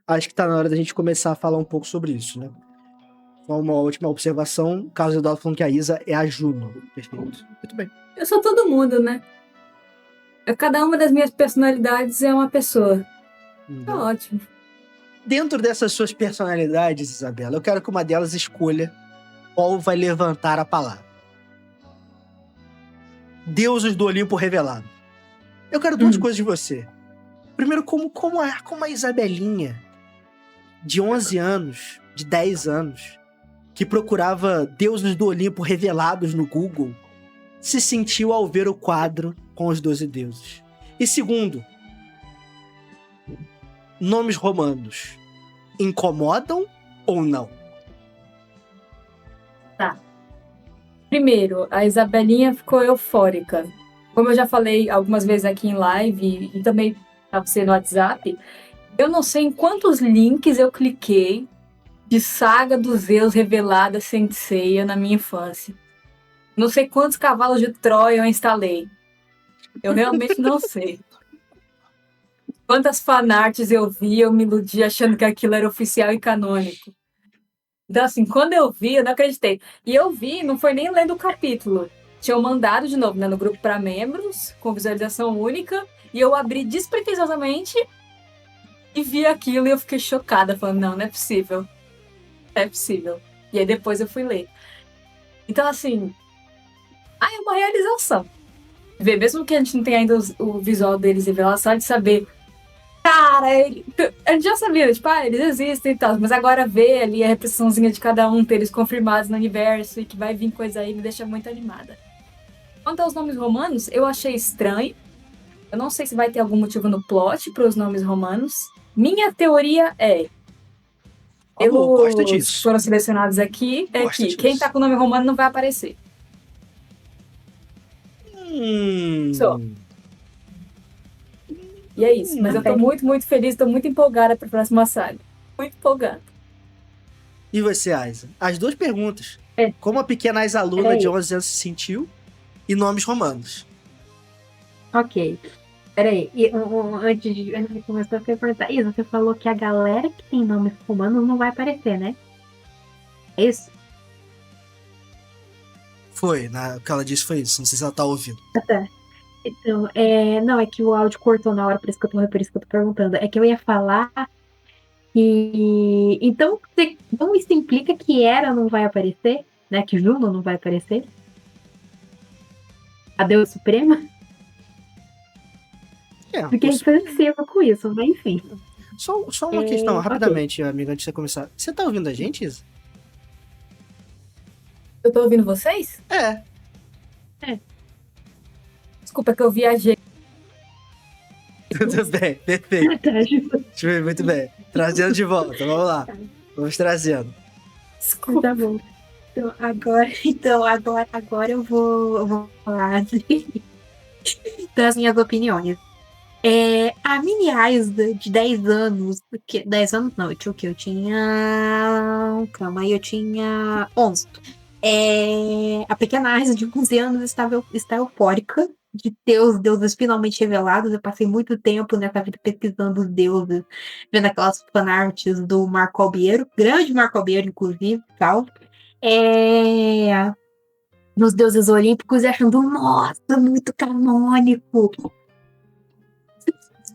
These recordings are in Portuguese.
acho que tá na hora da gente começar a falar um pouco sobre isso, né? Só uma última observação. Carlos Eduardo falando que a Isa é a Juno. Perfeito. Muito bem. Eu sou todo mundo, né? Cada uma das minhas personalidades é uma pessoa. Tá ótimo. Dentro dessas suas personalidades, Isabela, eu quero que uma delas escolha qual vai levantar a palavra. Deuses do Olimpo revelado. Eu quero duas coisas de você. Primeiro, como a Isabelinha, de 11 anos, de 10 anos, que procurava deuses do Olimpo revelados no Google, se sentiu ao ver o quadro com os 12 deuses. E segundo, nomes romanos incomodam ou não? Tá. Primeiro, a Isabelinha ficou eufórica. Como eu já falei algumas vezes aqui em live e também pra você no WhatsApp, eu não sei em quantos links eu cliquei de Saga dos Zeus revelada Senseiya na minha infância. Não sei quantos cavalos de Troia eu instalei. Eu realmente não sei. Quantas fanarts eu vi, eu me iludi achando que aquilo era oficial e canônico. Então, assim, quando eu vi, eu não acreditei. E eu vi, não foi nem lendo o capítulo. Tinham mandado de novo, né, no grupo para membros, com visualização única, e eu abri despretensiosamente e vi aquilo e eu fiquei chocada, falando, não é possível. É possível. E aí depois eu fui ler. Então, assim, é uma realização. Ver, mesmo que a gente não tenha ainda o visual deles revelado, só de saber, cara, a gente já sabia, tipo, eles existem e tal, mas agora ver ali a representaçãozinha de cada um, ter eles confirmados no universo e que vai vir coisa aí, me deixa muito animada. Quanto aos nomes romanos, eu achei estranho. Eu não sei se vai ter algum motivo no plot para os nomes romanos. Minha teoria é, Gosto pelos que disso. foram selecionados aqui, é Gosto que quem disso. tá com o nome romano não vai aparecer. Só. E é isso. Mas eu tô muito, muito feliz, tô muito empolgada pra próxima saga. Muito empolgada. E você, Isa? As duas perguntas. Como a pequena ex-aluna de 11 anos se sentiu e nomes romanos. Ok. Peraí, antes de começar, eu queria perguntar. Isa, você falou que a galera que tem nomes romanos não vai aparecer, né? É isso? Foi, o que ela disse foi isso. Não sei se ela tá ouvindo. Tá. Então, não, é que o áudio cortou na hora, por isso que eu tô perguntando. É que eu ia falar que. Então isso implica que Hera não vai aparecer, né? Que Juno não vai aparecer? A Deusa Suprema? Porque a gente foi com isso, mas enfim. Só uma questão, rapidamente, amiga, antes de você começar. Você tá ouvindo a gente, Isa? Eu tô ouvindo vocês? É. Desculpa que eu viajei. Tudo bem, perfeito. Muito bem. Trazendo de volta, vamos lá. Vamos trazendo. Desculpa. Tá bom. Então agora eu vou falar das minhas opiniões. A mini Aisda de 10 anos, 10 anos não, eu tinha o quê? Eu tinha. Calma aí, eu tinha 11. A pequena Aisda de 11 anos está eufórica de ter os deuses finalmente revelados. Eu passei muito tempo nessa vida pesquisando os deuses, vendo aquelas fanarts do Marco Albiero, grande Marco Albiero, inclusive, tal. Nos deuses olímpicos e achando, nossa, muito canônico.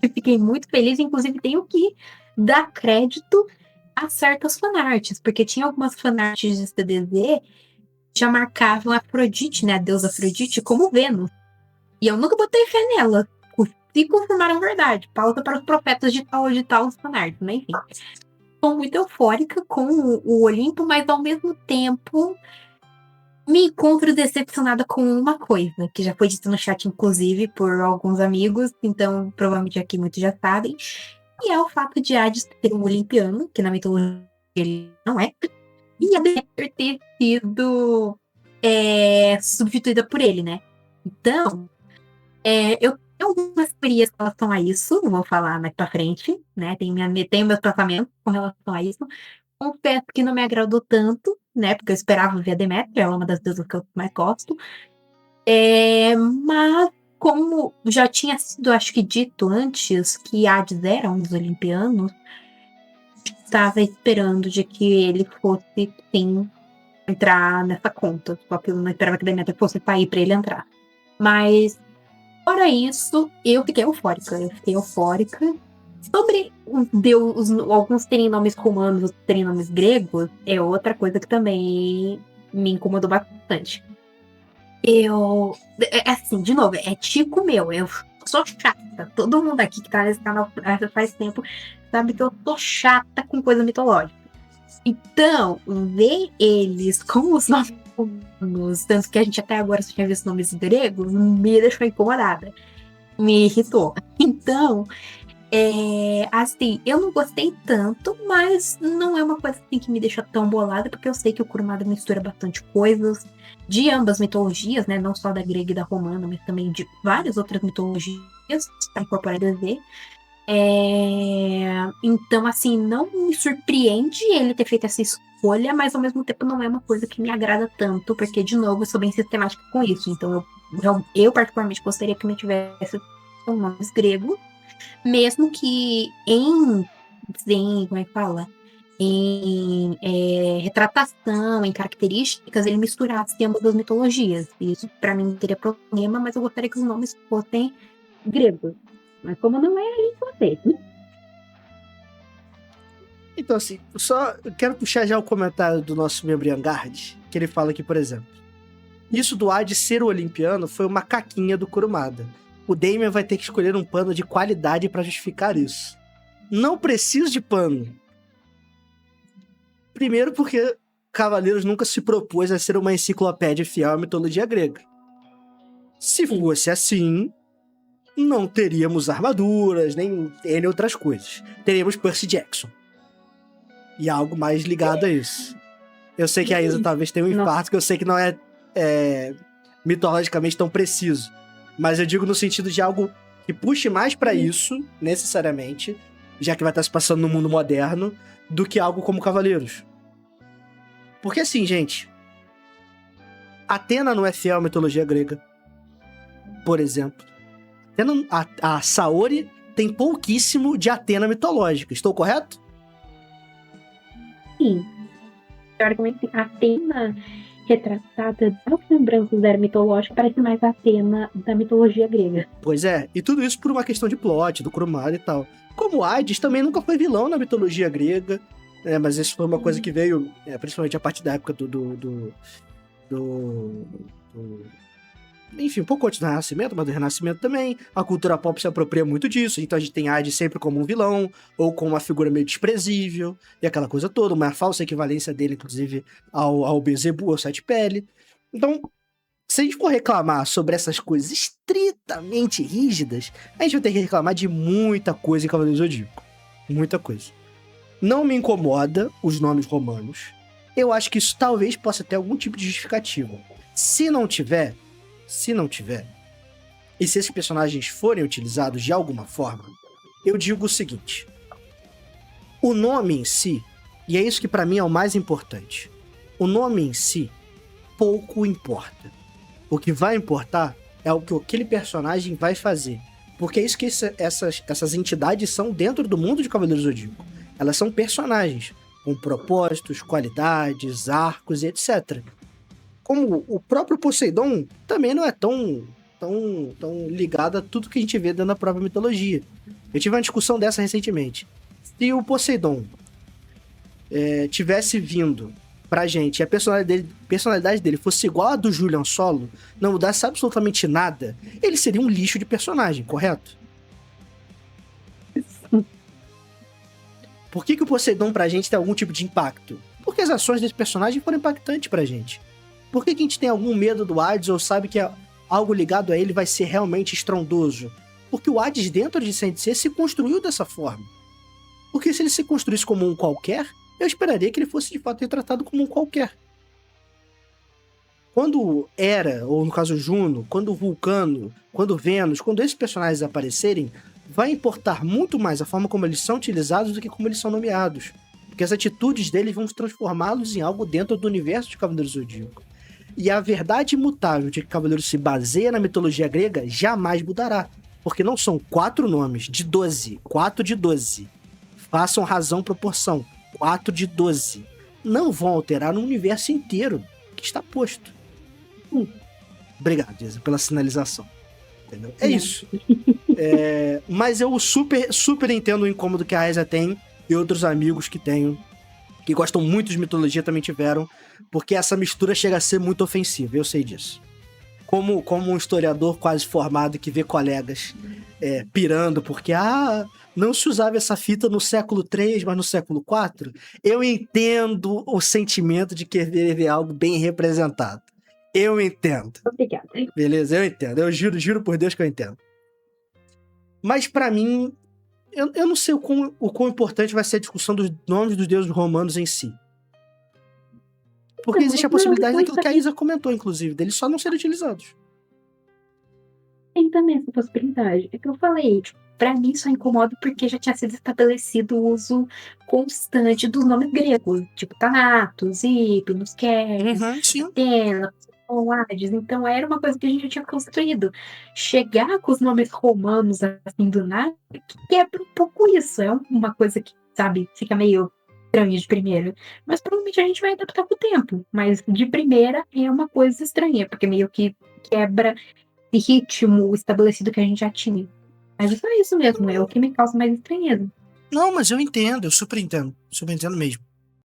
Eu fiquei muito feliz, inclusive tenho que dar crédito a certas fanarts, porque tinha algumas fanarts de CDZ que já marcavam a Afrodite, né, a deusa Afrodite, como Vênus. E eu nunca botei fé nela. Se confirmaram verdade. Pauta para os profetas de tal os fanarts, né, enfim. Estou muito eufórica com o Olimpo, mas ao mesmo tempo me encontro decepcionada com uma coisa, que já foi dito no chat, inclusive, por alguns amigos, então provavelmente aqui muitos já sabem, e é o fato de Hades ter um olimpiano, que na mitologia ele não é, e a Deméter ter sido substituída por ele, né? Então, eu tenho algumas teorias com relação a isso, não vou falar mais pra frente, né? Tenho meus pensamentos com relação a isso. Confesso que não me agradou tanto, né? Porque eu esperava ver a Deméter, ela é uma das deusas que eu mais gosto. Mas, como já tinha sido, acho que, dito antes, que Hades era um dos olimpianos, estava esperando de que ele fosse, sim, entrar nessa conta. Só que eu não esperava que a Deméter fosse sair pra ele entrar. Mas, fora isso, eu fiquei eufórica. Sobre os deuses, alguns terem nomes romanos, outros terem nomes gregos, é outra coisa que também me incomodou bastante. Assim, de novo, é tico meu, eu sou chata. Todo mundo aqui que tá nesse canal faz tempo sabe que eu tô chata com coisa mitológica. Então, ver eles com os nomes romanos, tanto que a gente até agora só tinha visto nomes gregos, me deixou incomodada. Me irritou. Então, assim, eu não gostei tanto, mas não é uma coisa assim que me deixa tão bolada, porque eu sei que o Kurumada mistura bastante coisas de ambas mitologias, né? Não só da grega e da romana, mas também de várias outras mitologias para incorporar DZ. Então, assim, não me surpreende ele ter feito essa escolha, mas ao mesmo tempo não é uma coisa que me agrada tanto, porque, de novo, eu sou bem sistemática com isso. Então, eu particularmente gostaria que me tivesse um nome grego. Mesmo que como é que fala? Em retratação, em características, ele misturasse ambas as mitologias. Isso pra mim não teria problema, mas eu gostaria que os nomes fossem gregos. Mas como não é, aí você. Então, assim, eu quero puxar já o comentário do nosso membro Yangard, que ele fala aqui, por exemplo. Isso do Hades ser o olimpiano foi uma caquinha do Kurumada. O Damien vai ter que escolher um pano de qualidade para justificar isso. Não preciso de pano. Primeiro porque Cavaleiros nunca se propôs a ser uma enciclopédia fiel à mitologia grega. Se fosse assim, não teríamos armaduras, nem N outras coisas. Teríamos Percy Jackson. E algo mais ligado a isso. Eu sei que a Isa talvez tenha um infarto, que eu sei que não é mitologicamente tão preciso. Mas eu digo no sentido de algo que puxe mais pra isso, necessariamente, já que vai estar se passando no mundo moderno, do que algo como Cavaleiros. Porque assim, gente, Atena não é fiel à mitologia grega, por exemplo. A Saori tem pouquíssimo de Atena mitológica, estou correto? Sim. Teoricamente, Atena retratada das lembranças da era mitológica parece mais a Atena da mitologia grega. Pois é, e tudo isso por uma questão de plot, do Kurumada e tal. Como Hades também nunca foi vilão na mitologia grega, mas isso foi uma coisa que veio, principalmente a partir da época enfim, um pouco antes do Renascimento, mas do Renascimento também. A cultura pop se apropria muito disso, então a gente tem Hades sempre como um vilão, ou com uma figura meio desprezível, e aquela coisa toda, uma falsa equivalência dele, inclusive, ao Beelzebub, ao Sete Pele. Então, se a gente for reclamar sobre essas coisas estritamente rígidas, a gente vai ter que reclamar de muita coisa em Cavaleiro do Zodíaco. Muita coisa. Não me incomoda os nomes romanos. Eu acho que isso talvez possa ter algum tipo de justificativa. Se não tiver, e se esses personagens forem utilizados de alguma forma, eu digo o seguinte. O nome em si, e é isso que pra mim é o mais importante, o nome em si pouco importa. O que vai importar é o que aquele personagem vai fazer. Porque é isso que essas entidades são dentro do mundo de Cavaleiros do Zodíaco. Elas são personagens, com propósitos, qualidades, arcos e etc. Como o próprio Poseidon também não é tão ligado a tudo que a gente vê dentro da própria mitologia. Eu tive uma discussão dessa recentemente. Se o Poseidon tivesse vindo pra gente e a personalidade dele fosse igual a do Julian Solo, não mudasse absolutamente nada, ele seria um lixo de personagem, correto? Por que o Poseidon pra gente tem algum tipo de impacto? Porque as ações desse personagem foram impactantes pra gente. Por que a gente tem algum medo do Hades ou sabe que algo ligado a ele vai ser realmente estrondoso? Porque o Hades dentro de Sensei se construiu dessa forma. Porque se ele se construísse como um qualquer, eu esperaria que ele fosse de fato retratado como um qualquer. Quando Hera, ou no caso Juno, quando Vulcano, quando Vênus, quando esses personagens aparecerem, vai importar muito mais a forma como eles são utilizados do que como eles são nomeados. Porque as atitudes deles vão transformá-los em algo dentro do universo de Cavaleiros do Zodíaco. E a verdade imutável de que Cavaleiros se baseia na mitologia grega jamais mudará. Porque não são 4 nomes de 12, 4 de 12. Façam razão proporção. 4 de 12. Não vão alterar o universo inteiro que está posto. Obrigado, Isa, pela sinalização. Entendeu? É isso. Mas eu super entendo o incômodo que a Isa tem e outros amigos que tenho, que gostam muito de mitologia, também tiveram, porque essa mistura chega a ser muito ofensiva, eu sei disso. Como um historiador quase formado que vê colegas pirando porque não se usava essa fita no século III, mas no século IV, eu entendo o sentimento de querer ver algo bem representado. Eu entendo. Obrigada. Beleza, eu entendo. Eu juro por Deus que eu entendo. Mas pra mim, eu não sei o quão importante vai ser a discussão dos nomes dos deuses romanos em si. Porque existe a possibilidade daquilo que a Isa comentou, inclusive, deles só não serem utilizados. Tem também essa possibilidade. É que eu falei, tipo, pra mim só incomoda porque já tinha sido estabelecido o uso constante dos nomes gregos, tipo Thanatos, Hipnos, Keres, Atena, Hades. Então era uma coisa que a gente já tinha construído. Chegar com os nomes romanos assim do nada, quebra um pouco isso. É uma coisa que, sabe, fica meio estranha de primeira. Mas provavelmente a gente vai adaptar com o tempo. Mas de primeira é uma coisa estranha, porque meio que quebra esse ritmo estabelecido que a gente já tinha. Mas é só isso mesmo, é o que me causa mais estranheza. Não, mas eu entendo, eu super entendo mesmo.